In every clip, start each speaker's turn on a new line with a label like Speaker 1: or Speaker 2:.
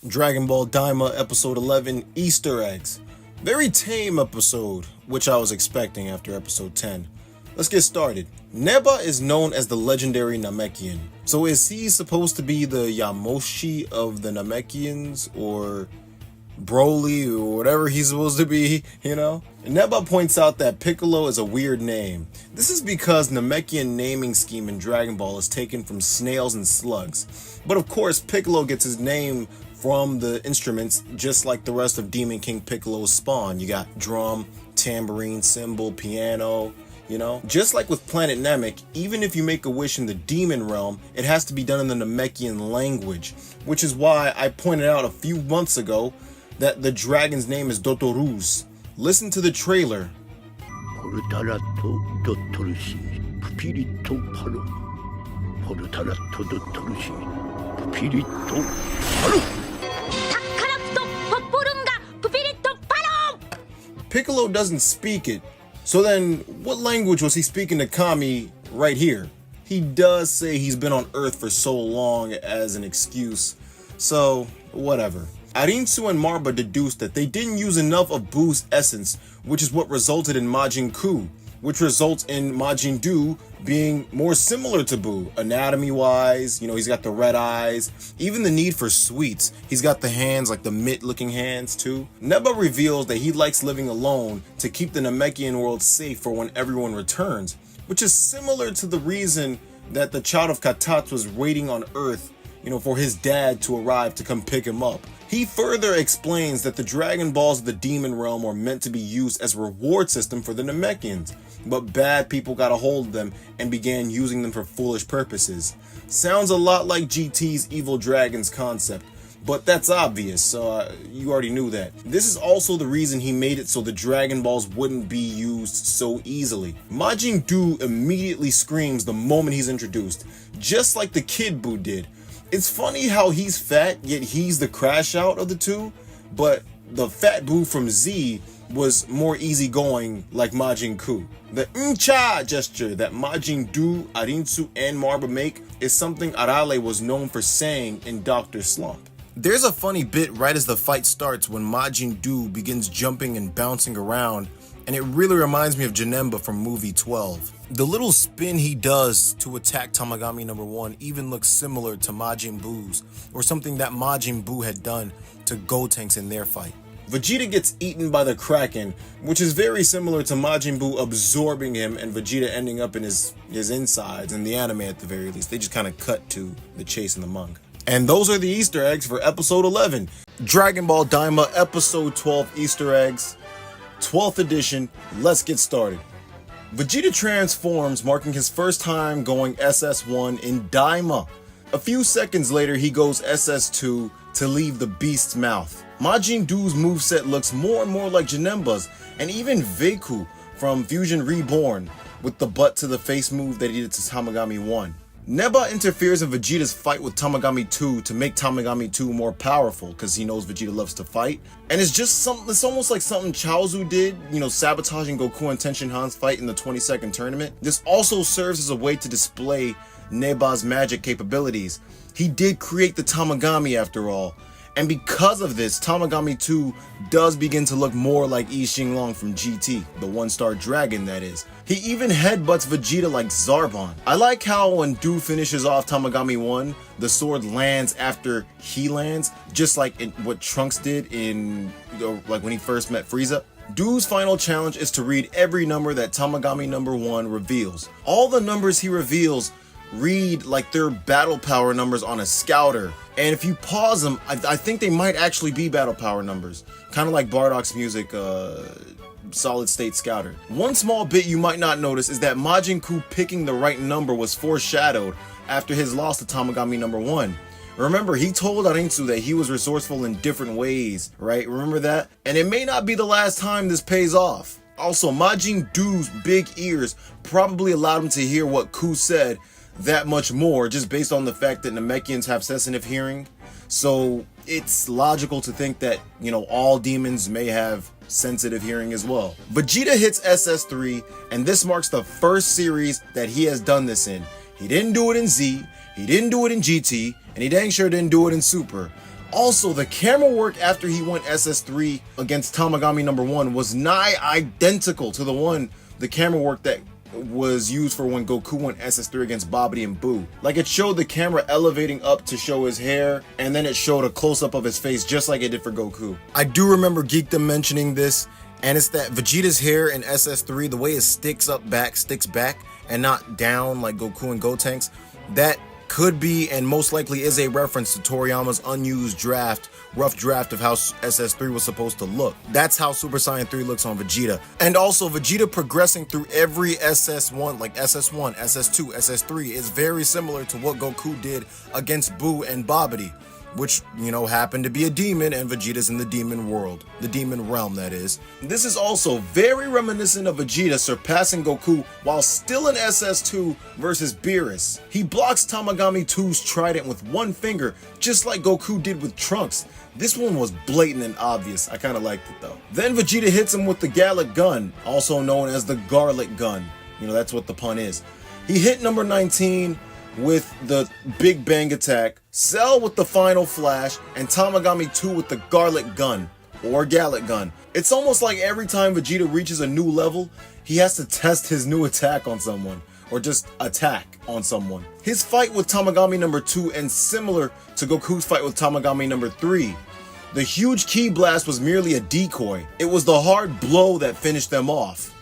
Speaker 1: Dragon Ball Daima Episode 11 Easter Eggs. Very tame episode, which I was expecting after Episode 10. Let's get started. Neba is known as the legendary Namekian. So is he supposed to be the Yamoshi of the Namekians, or Broly, or whatever he's supposed to be, you know? Neba points out that Piccolo is a weird name. This is because Namekian naming scheme in Dragon Ball is taken from snails and slugs. But of course, Piccolo gets his name from the instruments, just like the rest of Demon King Piccolo's spawn. You got drum, tambourine, cymbal, piano, you know? Just like with Planet Namek, even if you make a wish in the demon realm, it has to be done in the Namekian language, which is why I pointed out a few months ago that the dragon's name is Dotoruz. Listen to the trailer. Piccolo doesn't speak it, so then what language was he speaking to Kami right here? He does say he's been on Earth for so long as an excuse, so whatever. Arinsu and Marba deduced that they didn't use enough of Buu's essence, which is what resulted in Majin Ku, which results in Majin Du being more similar to Buu, anatomy-wise. You know, he's got the red eyes, even the need for sweets. He's got the hands, like the mitt-looking hands, too. Neba reveals that he likes living alone to keep the Namekian world safe for when everyone returns, which is similar to the reason that the child of Katat was waiting on Earth, you know, for his dad to arrive to come pick him up. He further explains that the Dragon Balls of the Demon Realm were meant to be used as a reward system for the Namekians, but bad people got a hold of them and began using them for foolish purposes. Sounds a lot like GT's Evil Dragons concept, but that's obvious, so you already knew that. This is also the reason he made it so the Dragon Balls wouldn't be used so easily. Majin Du immediately screams the moment he's introduced, just like the Kid Buu did. It's funny how he's fat, yet he's the crash out of the two, but the fat Buu from Z was more easygoing like Majin Ku. The Ncha gesture that Majin Du, Arinsu, and Marba make is something Arale was known for saying in Dr. Slump. There's a funny bit right as the fight starts when Majin Du begins jumping and bouncing around, and it really reminds me of Janemba from movie 12. The little spin he does to attack Tamagami number 1 even looks similar to Majin Buu's, or something that Majin Buu had done to Gotenks in their fight. Vegeta gets eaten by the Kraken, which is very similar to Majin Buu absorbing him and Vegeta ending up in his insides, in the anime at the very least. They just kind of cut to the chase in the manga. And those are the Easter eggs for episode 11. Dragon Ball Daima episode 12 Easter eggs. 12th edition, let's get started. Vegeta transforms, marking his first time going SS1 in Daima. A few seconds later, he goes SS2 to leave the beast's mouth. Majin Duu's moveset looks more and more like Janemba's, and even Veiku from Fusion Reborn, with the butt to the face move that he did to Tamagami 1. Neba interferes in Vegeta's fight with Tamagami 2 to make Tamagami 2 more powerful, because he knows Vegeta loves to fight. And it's just it's almost like something Chaozu did, you know, sabotaging Goku and Tenshinhan's fight in the 22nd tournament. This also serves as a way to display Neba's magic capabilities. He did create the Tamagami after all. And because of this, Tamagami 2 does begin to look more like Yi Xinglong from GT, the one-star dragon that is. He even headbutts Vegeta like Zarbon. I like how when Du finishes off Tamagami 1, the sword lands after he lands, just like what Trunks did in, like when he first met Frieza. Du's final challenge is to read every number that Tamagami number 1 reveals. All the numbers he reveals read like they're battle power numbers on a scouter, and if you pause them, I think they might actually be battle power numbers, kind of like Bardock's music, Solid State Scouter. One small bit you might not notice is that Majin Ku picking the right number was foreshadowed after his loss to Tamagami number 1. Remember, he told Arinsu that he was resourceful in different ways, right? Remember that? And it may not be the last time this pays off. Also, Majin Duu's big ears probably allowed him to hear what Ku said that much more, just based on the fact that Namekians have sensitive hearing. So it's logical to think that, you know, all demons may have sensitive hearing as well. Vegeta hits SS3, and this marks the first series that he has done this in. He didn't do it in Z, he didn't do it in GT, and he dang sure didn't do it in Super. Also, the camera work after he went SS3 against Tamagami number 1 was nigh identical to the camera work that was used for when Goku went SS3 against Babidi and Boo. Like, it showed the camera elevating up to show his hair, and then it showed a close-up of his face just like it did for Goku. I do remember Geekdom mentioning this, and it's that Vegeta's hair in SS3, the way it sticks back, and not down like Goku and Gotenks, that could be and most likely is a reference to Toriyama's unused rough draft of how SS3 was supposed to look. That's how Super Saiyan 3 looks on Vegeta. And also, Vegeta progressing through every SS1, like SS1, SS2, SS3, is very similar to what Goku did against Boo and Babidi, which, you know, happened to be a demon, and Vegeta's in the demon world. The demon realm, that is. This is also very reminiscent of Vegeta surpassing Goku while still in SS2 versus Beerus. He blocks Tamagami 2's trident with one finger, just like Goku did with Trunks. This one was blatant and obvious. I kinda liked it though. Then Vegeta hits him with the Gallic Gun, also known as the Garlic Gun. You know, that's what the pun is. He hit number 19 with the Big Bang Attack, Cell with the Final Flash, and Tamagami 2 with the Garlic Gun, or Gallic Gun. It's almost like every time Vegeta reaches a new level, he has to test his new attack on someone, or just attack on someone. His fight with Tamagami number 2 ends similar to Goku's fight with Tamagami number 3. The huge Ki Blast was merely a decoy. It was the hard blow that finished them off.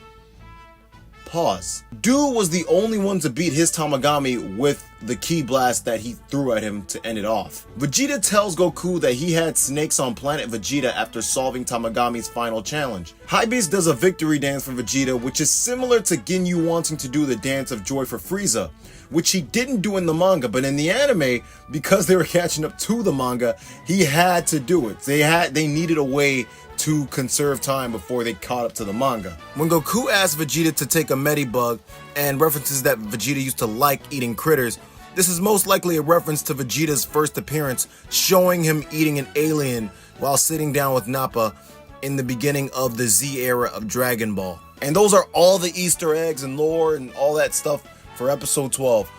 Speaker 1: Pause. Do was the only one to beat his Tamagami with the Ki Blast that he threw at him to end it off. Vegeta tells Goku that he had snakes on planet Vegeta after solving Tamagami's final challenge. Hypebeast does a victory dance for Vegeta, which is similar to Ginyu wanting to do the dance of joy for Frieza, which he didn't do in the manga, but in the anime, because they were catching up to the manga, he had to do it. They needed a way to conserve time before they caught up to the manga. When Goku asks Vegeta to take a Medibug and references that Vegeta used to like eating critters, this is most likely a reference to Vegeta's first appearance, showing him eating an alien while sitting down with Nappa in the beginning of the Z era of Dragon Ball. And those are all the Easter eggs and lore and all that stuff for episode 12.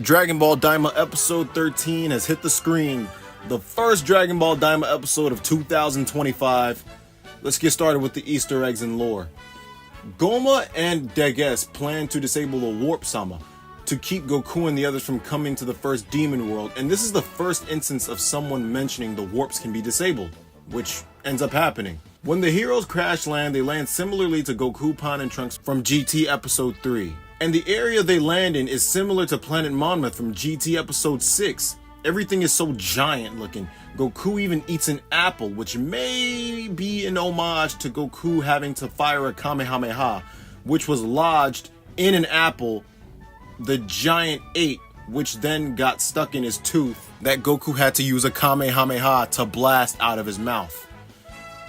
Speaker 1: Dragon Ball Daima episode 13 has hit the screen. The first Dragon Ball Daima episode of 2025. Let's get started with the Easter eggs and lore. Goma and Deges plan to disable the Warp Sama to keep Goku and the others from coming to the first demon world, and this is the first instance of someone mentioning the warps can be disabled, which ends up happening. When the heroes crash land, they land similarly to Goku, Pan, and Trunks from GT episode 3. And the area they land in is similar to Planet Monmouth from GT episode 6. Everything is so giant looking. Goku even eats an apple, which may be an homage to Goku having to fire a Kamehameha, which was lodged in an apple the giant ate, which then got stuck in his tooth that Goku had to use a Kamehameha to blast out of his mouth.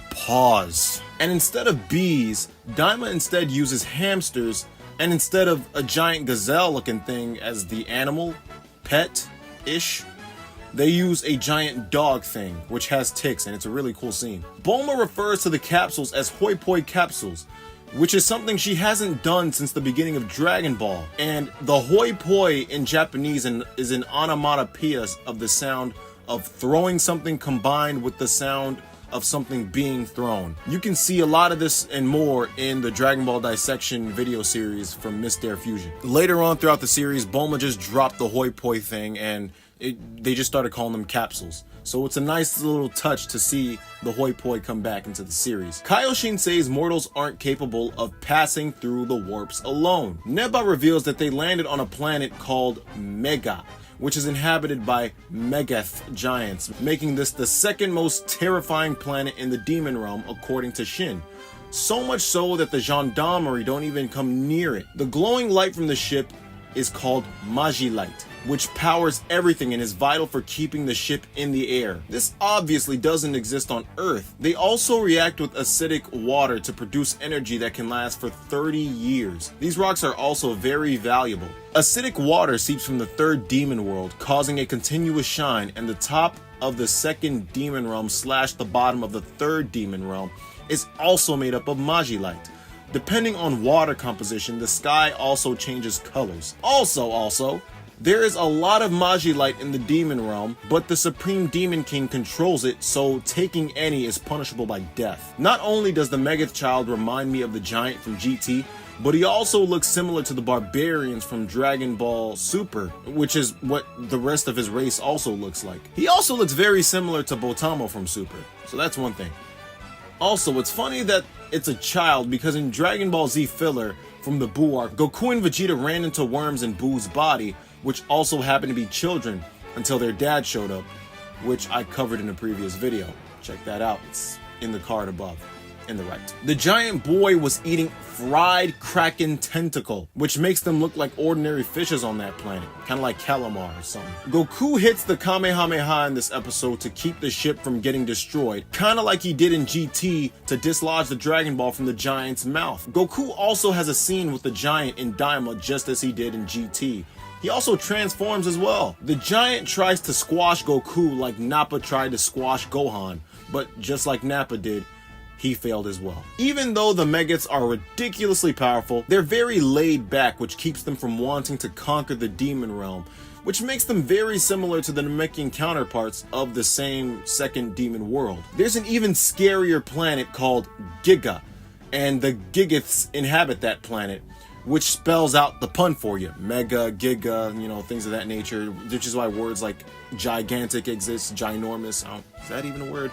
Speaker 1: Pause. And instead of bees, Daima instead uses hamsters, and instead of a giant gazelle looking thing as the animal, pet-ish, they use a giant dog thing, which has ticks, and it's a really cool scene. Bulma refers to the capsules as Hoi Poi capsules, which is something she hasn't done since the beginning of Dragon Ball. And the Hoi Poi in Japanese is an onomatopoeia of the sound of throwing something combined with the sound of something being thrown. You can see a lot of this and more in the Dragon Ball Dissection video series from Miss Dare Fusion. Later on throughout the series, Bulma just dropped the Hoi Poi thing and they just started calling them capsules. So it's a nice little touch to see the Hoi Poi come back into the series. Kaioshin says mortals aren't capable of passing through the warps alone. Neba reveals that they landed on a planet called Mega, which is inhabited by Megath giants, making this the second most terrifying planet in the demon realm according to Shin. So much so that the gendarmerie don't even come near it. The glowing light from the ship is called Magi Light, which powers everything and is vital for keeping the ship in the air. This obviously doesn't exist on Earth. They also react with acidic water to produce energy that can last for 30 years. These rocks are also very valuable. Acidic water seeps from the third demon world, causing a continuous shine, and the top of the second demon realm / the bottom of the third demon realm is also made up of Magi Light. Depending on water composition, the sky also changes colors. Also, There is a lot of Magi light in the demon realm, but the Supreme Demon King controls it, so taking any is punishable by death. Not only does the Megath child remind me of the giant from GT, but he also looks similar to the barbarians from Dragon Ball Super, which is what the rest of his race also looks like. He also looks very similar to Botamo from Super, so that's one thing. Also, it's funny that it's a child because in Dragon Ball Z filler from the Buu arc, Goku and Vegeta ran into worms in Buu's body, which also happened to be children until their dad showed up, which I covered in a previous video. Check that out, it's in the card above, in the right. The giant boy was eating fried kraken tentacle, which makes them look like ordinary fishes on that planet, kind of like calamar or something. Goku hits the Kamehameha in this episode to keep the ship from getting destroyed, kind of like he did in GT to dislodge the Dragon Ball from the giant's mouth. Goku also has a scene with the giant in Daima just as he did in GT. He also transforms as well. The giant tries to squash Goku like Nappa tried to squash Gohan, but just like Nappa did, he failed as well. Even though the Megaths are ridiculously powerful, they're very laid back, which keeps them from wanting to conquer the demon realm, which makes them very similar to the Namekian counterparts of the same second demon world. There's an even scarier planet called Giga, and the Gigaths inhabit that planet, which spells out the pun for you. Mega, Giga, you know, things of that nature, which is why words like gigantic exist, ginormous, is that even a word?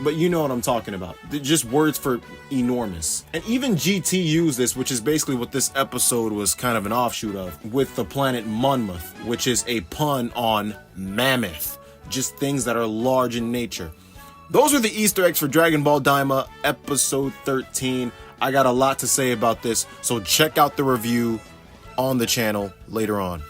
Speaker 1: But you know what I'm talking about. They're just words for enormous. And even GT used this, which is basically what this episode was kind of an offshoot of, with the planet Monmouth, which is a pun on mammoth. Just things that are large in nature. Those are the Easter eggs for Dragon Ball Daima episode 13. I got a lot to say about this, so check out the review on the channel later on.